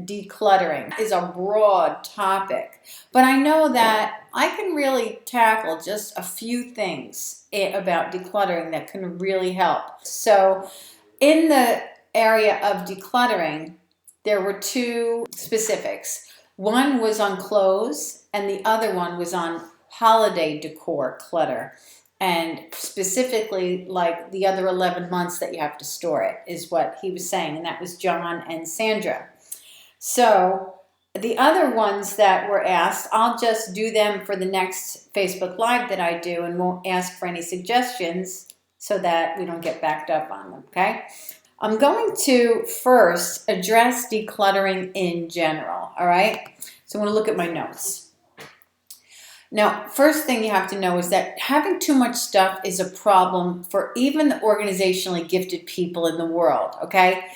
decluttering is a broad topic, but I know that I can really tackle just a few things about decluttering that can really help. So in the area of decluttering, there were two specifics. One was on clothes and the other one was on holiday decor clutter. And specifically, like the other 11 months that you have to store it is what he was saying. And that was John and Sandra. So the other ones that were asked, I'll just do them for the next Facebook Live that I do and won't ask for any suggestions so that we don't get backed up on them, okay? I'm going to first address decluttering in general, all right? So I'm going to look at my notes. Now, first thing you have to know is that having too much stuff is a problem for even the organizationally gifted people in the world, okay?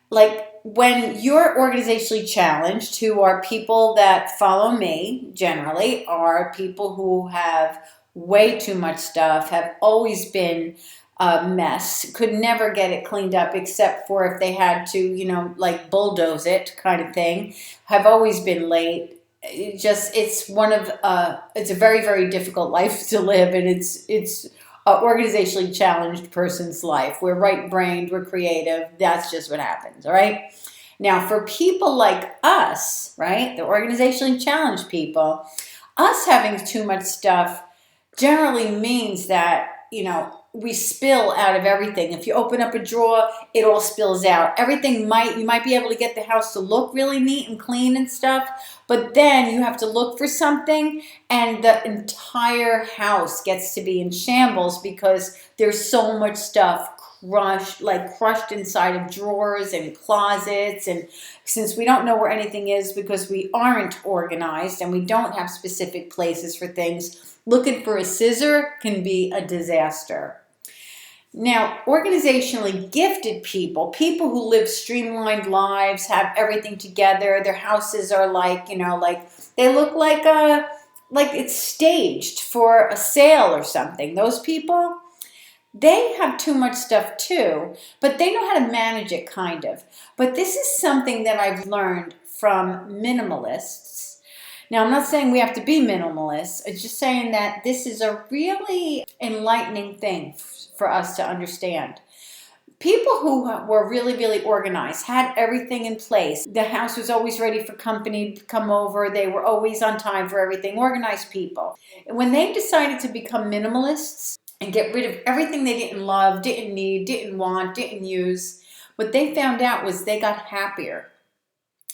Like when you're organizationally challenged, who are people that follow me generally, are people who have way too much stuff, have always been a mess, could never get it cleaned up except for if they had to, you know, like bulldoze it kind of thing, have always been late. It's a very, very difficult life to live, and it's an organizationally challenged person's life. We're right-brained, we're creative, that's just what happens, all right? Now, for people like us, right, the organizationally challenged people, us having too much stuff generally means that, you know, we spill out of everything. If you open up a drawer, it all spills out. You might be able to get the house to look really neat and clean and stuff, but then you have to look for something and the entire house gets to be in shambles because there's so much stuff crushed inside of drawers and closets. And since we don't know where anything is because we aren't organized and we don't have specific places for things, looking for a scissor can be a disaster. Now, organizationally gifted people who live streamlined lives, have everything together, their houses are like, you know, like they look like it's staged for a sale or something. Those people, they have too much stuff too, but they know how to manage it kind of. But this is something that I've learned from minimalists. Now, I'm not saying we have to be minimalists. It's just saying that this is a really enlightening thing for us to understand. People who were really, really organized, had everything in place. The house was always ready for company to come over. They were always on time for everything. Organized people. And when they decided to become minimalists and get rid of everything they didn't love, didn't need, didn't want, didn't use, what they found out was they got happier.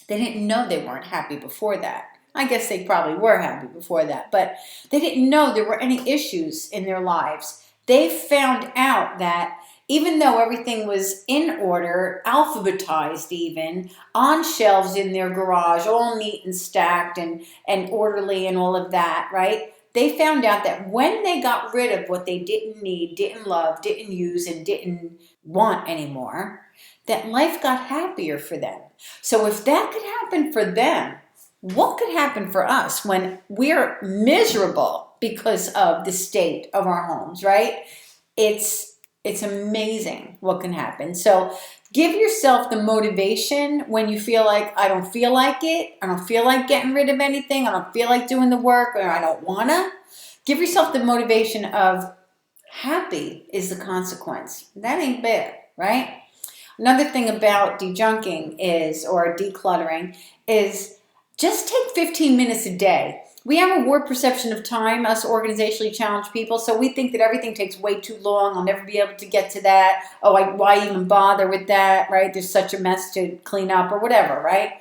They didn't know they weren't happy before that. I guess they probably were happy before that, but they didn't know there were any issues in their lives. They found out that even though everything was in order, alphabetized even, on shelves in their garage, all neat and stacked and orderly and all of that, right? They found out that when they got rid of what they didn't need, didn't love, didn't use, and didn't want anymore, that life got happier for them. So if that could happen for them, what could happen for us when we're miserable because of the state of our homes, right? It's amazing what can happen. So give yourself the motivation when you feel like, I don't feel like it, I don't feel like getting rid of anything, I don't feel like doing the work, or I don't wanna. Give yourself the motivation of happy is the consequence. That ain't bad, right? Another thing about dejunking or decluttering is just take 15 minutes a day. We have a warped perception of time, us organizationally challenged people, so we think that everything takes way too long. I'll never be able to get to that. Oh, why even bother with that, right? There's such a mess to clean up or whatever, right?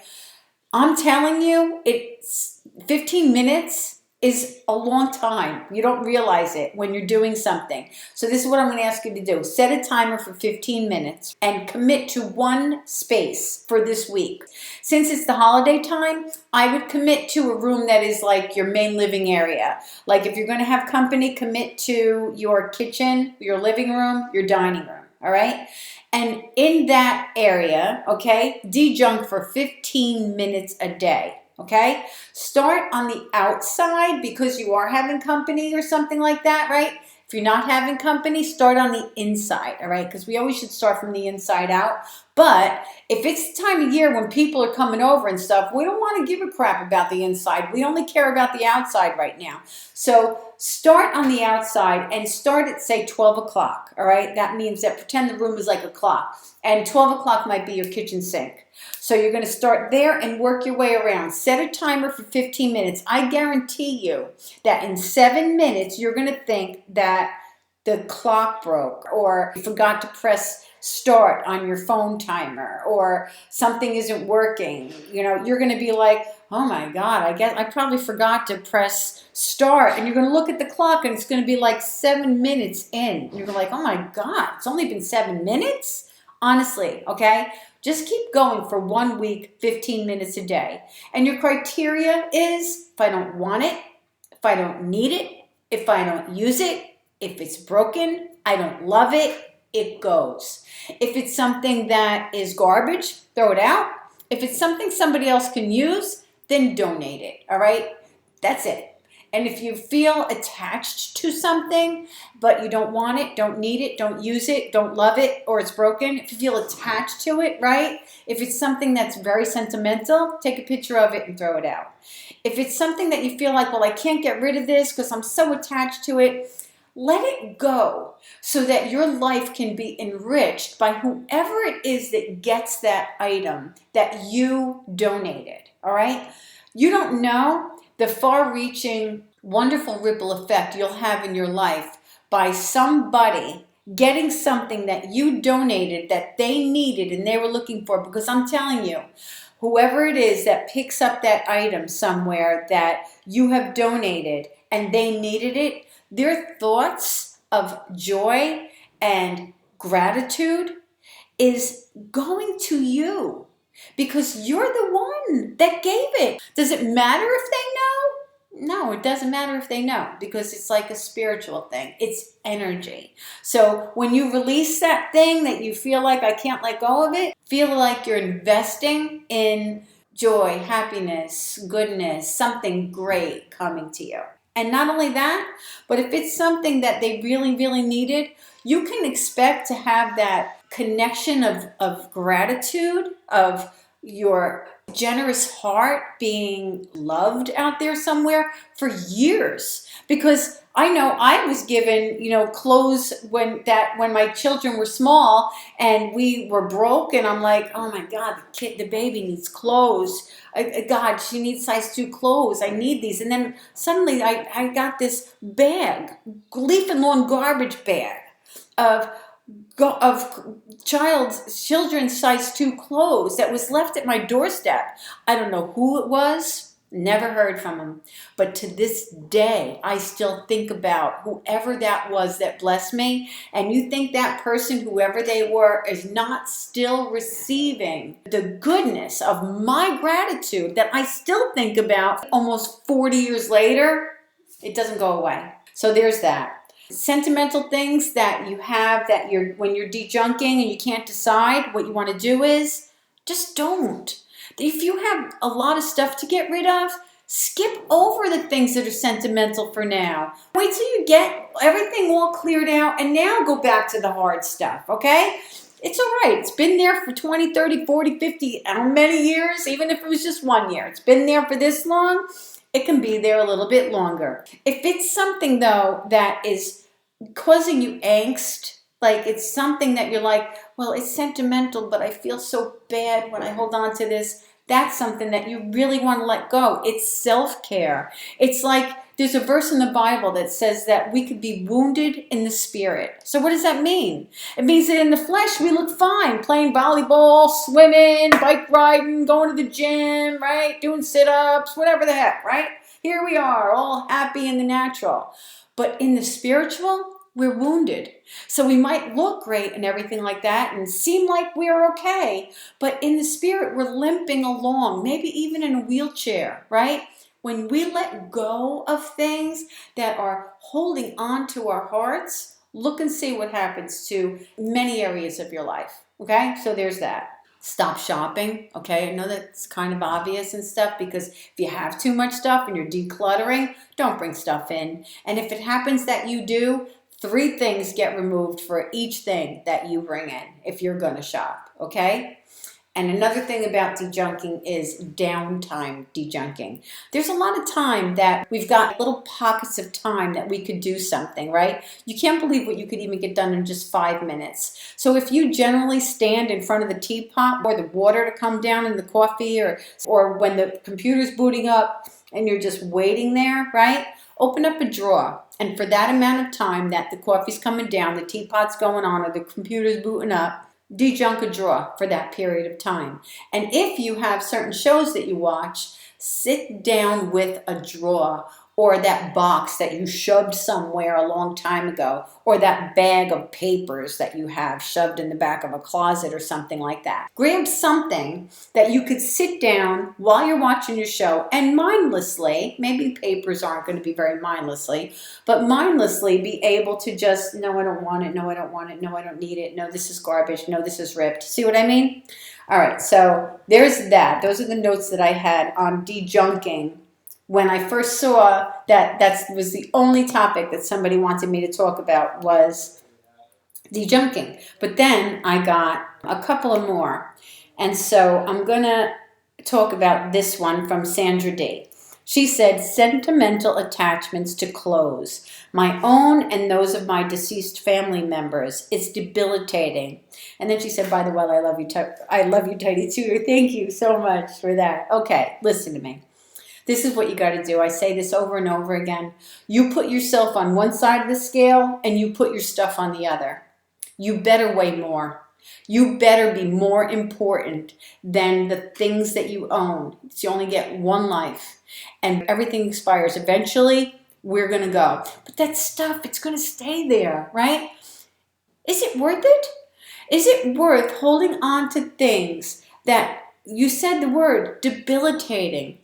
I'm telling you, it's 15 minutes is a long time. You don't realize it when you're doing something. So this is what I'm going to ask you to do. Set a timer for 15 minutes and commit to one space for this week. Since it's the holiday time, I would commit to a room that is like your main living area. Like if you're going to have company, commit to your kitchen, your living room, your dining room, all right? And in that area, okay, dejunk for 15 minutes a day. Okay, start on the outside because you are having company or something like that, right? If you're not having company, start on the inside, all right? Because we always should start from the inside out. But if it's the time of year when people are coming over and stuff, we don't want to give a crap about the inside. We only care about the outside right now. So start on the outside and start at, say, 12 o'clock, all right? That means that pretend the room is like a clock, and 12 o'clock might be your kitchen sink. So you're going to start there and work your way around. Set a timer for 15 minutes. I guarantee you that in 7 minutes, you're going to think that the clock broke, or you forgot to press start on your phone timer, or something isn't working. You know, you're going to be like, oh my God, I guess I probably forgot to press start. And you're going to look at the clock and it's going to be like 7 minutes in. You're like, oh my God, it's only been 7 minutes? Honestly, okay? Just keep going for 1 week, 15 minutes a day. And your criteria is, if I don't want it, if I don't need it, if I don't use it, if it's broken, I don't love it, it goes. If it's something that is garbage, throw it out. If it's something somebody else can use, then donate it, all right? That's it. And if you feel attached to something, but you don't want it, don't need it, don't use it, don't love it, or it's broken, if you feel attached to it, right? If it's something that's very sentimental, take a picture of it and throw it out. If it's something that you feel like, well, I can't get rid of this because I'm so attached to it, let it go so that your life can be enriched by whoever it is that gets that item that you donated, all right? You don't know the far-reaching, wonderful ripple effect you'll have in your life by somebody getting something that you donated that they needed and they were looking for. Because I'm telling you, whoever it is that picks up that item somewhere that you have donated and they needed it, their thoughts of joy and gratitude is going to you because you're the one that gave it. Does it matter if they know? No, it doesn't matter if they know, because it's like a spiritual thing. It's energy. So when you release that thing that you feel like I can't let go of it, feel like you're investing in joy, happiness, goodness, something great coming to you. And not only that, but if it's something that they really, really needed, you can expect to have that connection of gratitude, of your generous heart being loved out there somewhere for years. Because I know I was given, clothes when my children were small and we were broke, and I'm like, oh my God, the baby needs clothes. God, she needs size 2 clothes. I need these. And then suddenly I got this bag, leaf and lawn garbage bag of children's size 2 clothes that was left at my doorstep. I don't know who it was. Never heard from him. But to this day, I still think about whoever that was that blessed me. And you think that person, whoever they were, is not still receiving the goodness of my gratitude that I still think about almost 40 years later? It doesn't go away. So there's that. Sentimental things that you have that when you're de-junking and you can't decide what you want to do is, just don't. If you have a lot of stuff to get rid of, skip over the things that are sentimental for now. Wait till you get everything all cleared out and now go back to the hard stuff, okay? It's all right. It's been there for 20, 30, 40, 50, how many years? Even if it was just 1 year. It's been there for this long. It can be there a little bit longer. If it's something, though, that is causing you angst, like it's something that you're like, well, it's sentimental, but I feel so bad when I hold on to this. That's something that you really want to let go. It's self-care. It's like there's a verse in the Bible that says that we could be wounded in the spirit. So what does that mean? It means that in the flesh we look fine, playing volleyball, swimming, bike riding, going to the gym, right? Doing sit-ups, whatever the heck, right? Here we are, all happy in the natural. But in the spiritual, we're wounded. So we might look great and everything like that and seem like we're okay, but in the spirit, we're limping along, maybe even in a wheelchair, right? When we let go of things that are holding on to our hearts, look and see what happens to many areas of your life, okay? So there's that. Stop shopping, okay? I know that's kind of obvious and stuff, because if you have too much stuff and you're decluttering, don't bring stuff in. And if it happens that you do, 3 things get removed for each thing that you bring in if you're going to shop, okay? And another thing about dejunking is downtime dejunking. There's a lot of time that we've got little pockets of time that we could do something, right? You can't believe what you could even get done in just 5 minutes. So if you generally stand in front of the teapot or the water to come down in the coffee, or when the computer's booting up and you're just waiting there, right? Open up a drawer, and for that amount of time that the coffee's coming down, the teapot's going on, or the computer's booting up, dejunk a drawer for that period of time. And if you have certain shows that you watch, sit down with a drawer or that box that you shoved somewhere a long time ago, or that bag of papers that you have shoved in the back of a closet or something like that. Grab something that you could sit down while you're watching your show and mindlessly, maybe papers aren't going to be very mindlessly, but mindlessly be able to just, no, I don't want it, no, I don't want it, no, I don't need it, no, this is garbage, no, this is ripped. See what I mean? All right, so there's that. Those are the notes that I had on dejunking. When I first saw that was the only topic that somebody wanted me to talk about was dejunking. But then I got a couple of more. And so I'm going to talk about this one from Sandra D. She said, sentimental attachments to clothes, my own and those of my deceased family members, is debilitating. And then she said, by the way, I love you, Tidy Tutor. Thank you so much for that. Okay, listen to me. This is what you got to do. I say this over and over again. You put yourself on one side of the scale and you put your stuff on the other. You better weigh more. You better be more important than the things that you own. You only get one life and everything expires. Eventually, we're going to go. But that stuff, it's going to stay there, right? Is it worth it? Is it worth holding on to things that, you said the word, debilitating,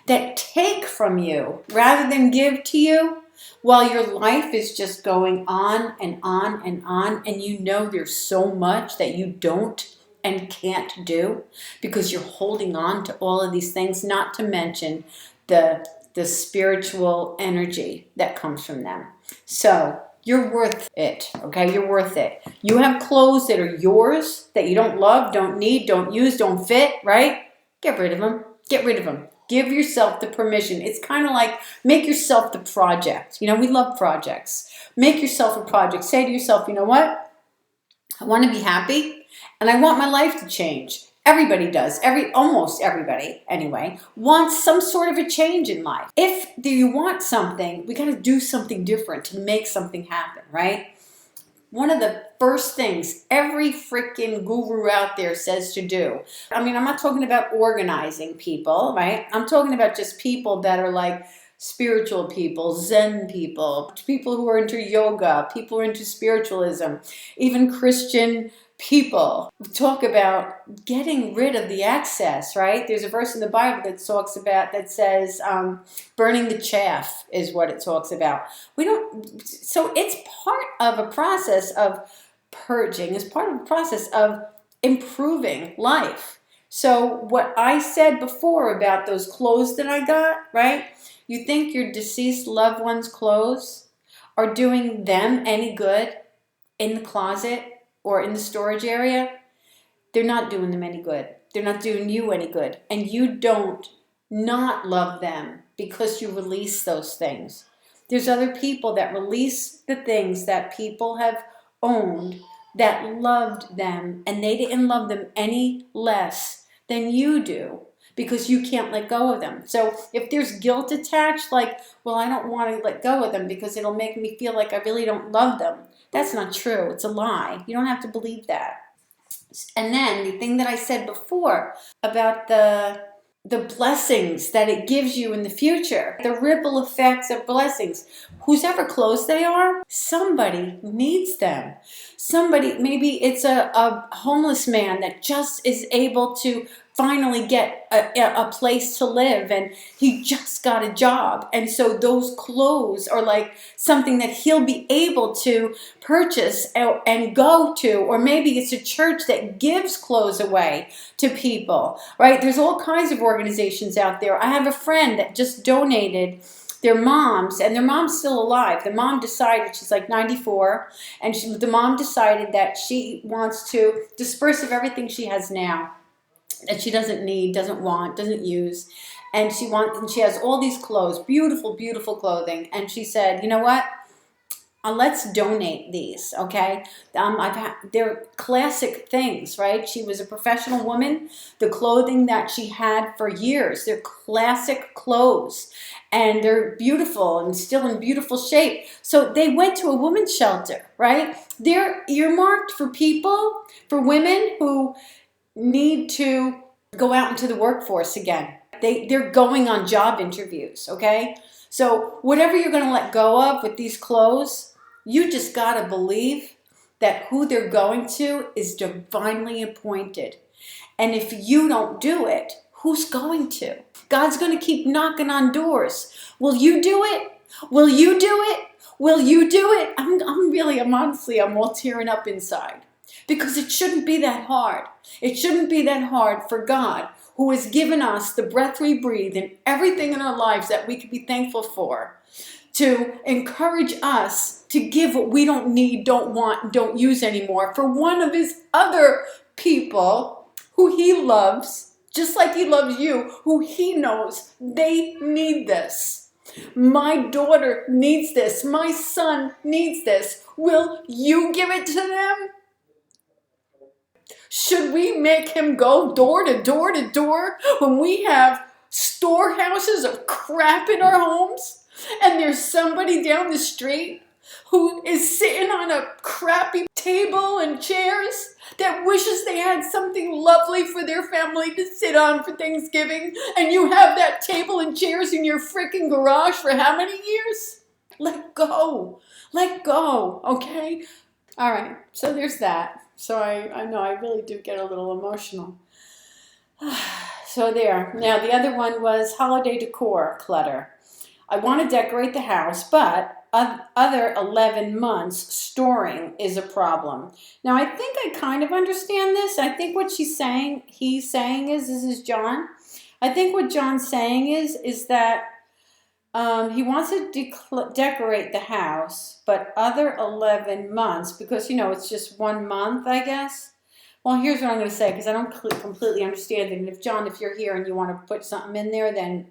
that take from you rather than give to you, while your life is just going on and on and on, and you know there's so much that you don't and can't do because you're holding on to all of these things, not to mention the spiritual energy that comes from them. So you're worth it, okay? You're worth it. You have clothes that are yours that you don't love, don't need, don't use, don't fit, right? Get rid of them. Get rid of them. Give yourself the permission. It's kind of like make yourself the project. You know, we love projects. Make yourself a project. Say to yourself, you know what? I want to be happy and I want my life to change. Everybody does. Almost everybody, anyway, wants some sort of a change in life. If you want something, we got to do something different to make something happen, right? One of the first things every freaking guru out there says to do. I mean, I'm not talking about organizing people, right? I'm talking about just people that are like spiritual people, Zen people, people who are into yoga, people who are into spiritualism, even Christian people. Talk about getting rid of the excess, right? There's a verse in the Bible that talks about, that says, burning the chaff is what it talks about. So it's part of a process of purging, it's part of a process of improving life. So what I said before about those clothes that I got, right? You think your deceased loved one's clothes are doing them any good in the closet or in the storage area? They're not doing them any good. They're not doing you any good. And you don't not love them because you release those things. There's other people that release the things that people have owned that loved them, and they didn't love them any less than you do because you can't let go of them. So if there's guilt attached, like, well, I don't want to let go of them because it'll make me feel like I really don't love them. That's not true. It's a lie. You don't have to believe that. And then the thing that I said before about the blessings that it gives you in the future, the ripple effects of blessings. Whoever close they are, somebody needs them. Somebody, maybe it's a homeless man that just is able to finally get a place to live, and he just got a job, and so those clothes are like something that he'll be able to purchase and go to. Or maybe it's a church that gives clothes away to people, right? There's all kinds of organizations out there. I have a friend that just donated their moms, and their mom's still alive. The mom decided, she's like 94, and the mom decided that she wants to disperse of everything she has now that she doesn't need, doesn't want, doesn't use. And she has all these clothes, beautiful, beautiful clothing. And she said, you know what? Let's donate these, okay? They're classic things, right? She was a professional woman. The clothing that she had for years, they're classic clothes. And they're beautiful and still in beautiful shape. So they went to a women's shelter, right? They're earmarked for people, for women who need to go out into the workforce again. They're going on job interviews, okay? So whatever you're going to let go of with these clothes, you just got to believe that who they're going to is divinely appointed. And if you don't do it, who's going to? God's going to keep knocking on doors. Will you do it? Will you do it? Will you do it? I'm all tearing up inside. Because it shouldn't be that hard. It shouldn't be that hard for God, who has given us the breath we breathe and everything in our lives that we can be thankful for, to encourage us to give what we don't need, don't want, don't use anymore for one of his other people who he loves, just like he loves you, who he knows they need this. My daughter needs this. My son needs this. Will you give it to them? Should we make him go door to door to door when we have storehouses of crap in our homes and there's somebody down the street who is sitting on a crappy table and chairs that wishes they had something lovely for their family to sit on for Thanksgiving, and you have that table and chairs in your freaking garage for how many years? Let go. Let go, okay? All right, so there's that. So I know I really do get a little emotional. So there. Now the other one was holiday decor clutter. I want to decorate the house, but other 11 months storing is a problem. Now I think I kind of understand this. I think what he's saying is, this is John. I think what John's saying is that he wants to decorate the house, but other 11 months, because, it's just 1 month, I guess. Well, here's what I'm going to say, because I don't completely understand it. And if, John, if you're here and you want to put something in there, then,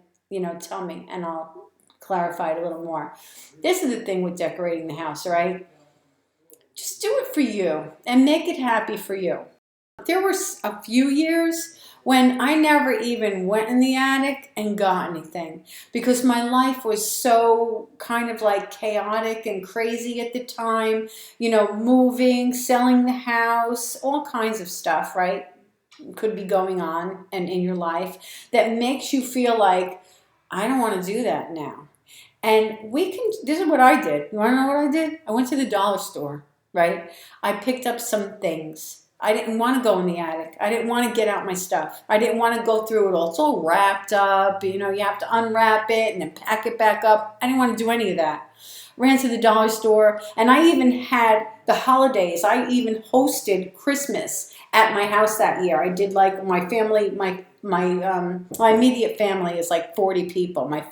tell me, and I'll clarify it a little more. This is the thing with decorating the house, all right? Just do it for you and make it happy for you. There were a few years when I never even went in the attic and got anything, because my life was so kind of like chaotic and crazy at the time, moving, selling the house, all kinds of stuff, right? Could be going on and in your life that makes you feel like, I don't want to do that now. And this is what I did. You want to know what I did? I went to the dollar store, right? I picked up some things. I didn't want to go in the attic. I didn't want to get out my stuff. I didn't want to go through it all. It's all wrapped up. You have to unwrap it and then pack it back up. I didn't want to do any of that. Ran to the dollar store, and I even had the holidays. I even hosted Christmas at my house that year. I did, like, my family, my immediate family is like 40 people. My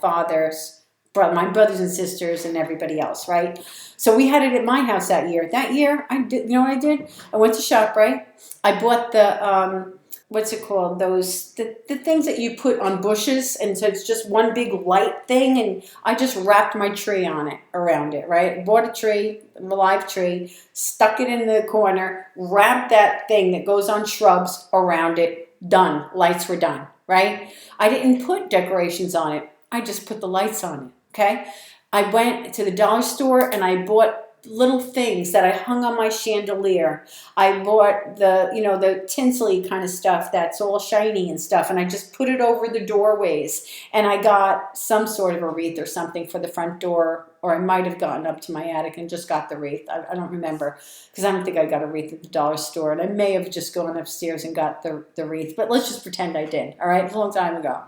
my brothers and sisters and everybody else, right? So we had it at my house that year. That year, you know what I did? I went to ShopRite. I bought the, what's it called? The things that you put on bushes, and so it's just one big light thing, and I just wrapped my tree around it, right? Bought a tree, a live tree, stuck it in the corner, wrapped that thing that goes on shrubs around it, done. Lights were done, right? I didn't put decorations on it. I just put the lights on it. Okay, I went to the dollar store and I bought little things that I hung on my chandelier. I bought the tinsel-y kind of stuff that's all shiny and stuff, and I just put it over the doorways. And I got some sort of a wreath or something for the front door, or I might have gotten up to my attic and just got the wreath. I don't remember, because I don't think I got a wreath at the dollar store, and I may have just gone upstairs and got the wreath, but let's just pretend I did. All right, it was a long time ago.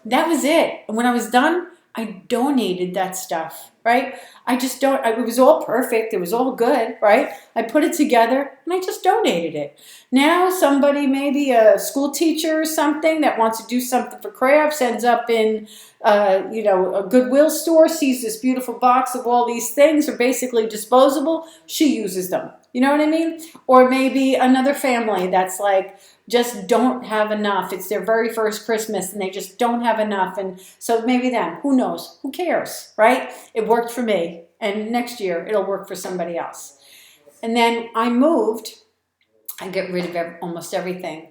That was it. And when I was done, I donated that stuff, right? I just don't, it was all perfect. It was all good, right? I put it together and I just donated it. Now somebody, maybe a school teacher or something that wants to do something for crafts, ends up in, a Goodwill store, sees this beautiful box of all these things are basically disposable. She uses them. You know what I mean? Or maybe another family that's like, just don't have enough. It's their very first Christmas and they just don't have enough. And so maybe then, who knows? Who cares, right? It worked for me. And next year it'll work for somebody else. And then I moved. I get rid of almost everything.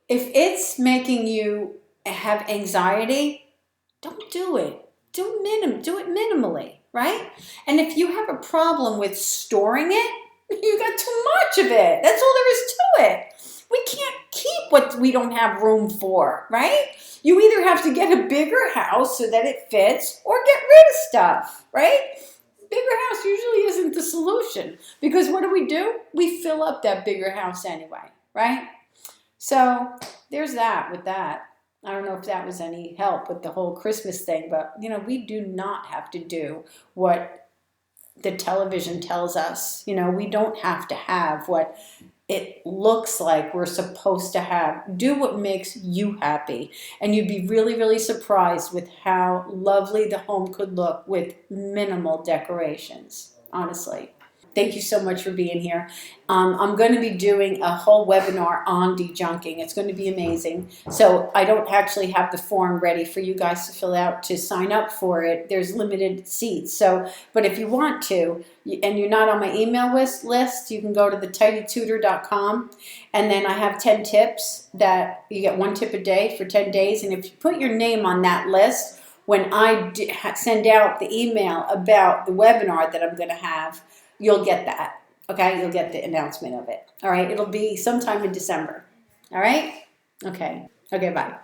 If it's making you have anxiety, don't do it. Do it minimally, right? And if you have a problem with storing it, you got too much of it. That's all there is to it. We can't keep what we don't have room for, right? You either have to get a bigger house so that it fits or get rid of stuff, right? Bigger house usually isn't the solution because what do? We fill up that bigger house anyway, right? So there's that with that. I don't know if that was any help with the whole Christmas thing, but we do not have to do what the television tells us. We don't have to have what it looks like we're supposed to have. Do what makes you happy. And you'd be really, really surprised with how lovely the home could look with minimal decorations, honestly. Thank you so much for being here. I'm going to be doing a whole webinar on dejunking. It's going to be amazing. So I don't actually have the form ready for you guys to fill out to sign up for it. There's limited seats. But if you want to, and you're not on my email list, you can go to thetidytutor.com. And then I have 10 tips that you get 1 tip a day for 10 days. And if you put your name on that list, when I send out the email about the webinar that I'm going to have, you'll get that, okay? You'll get the announcement of it, all right? It'll be sometime in December, all right? Okay, bye.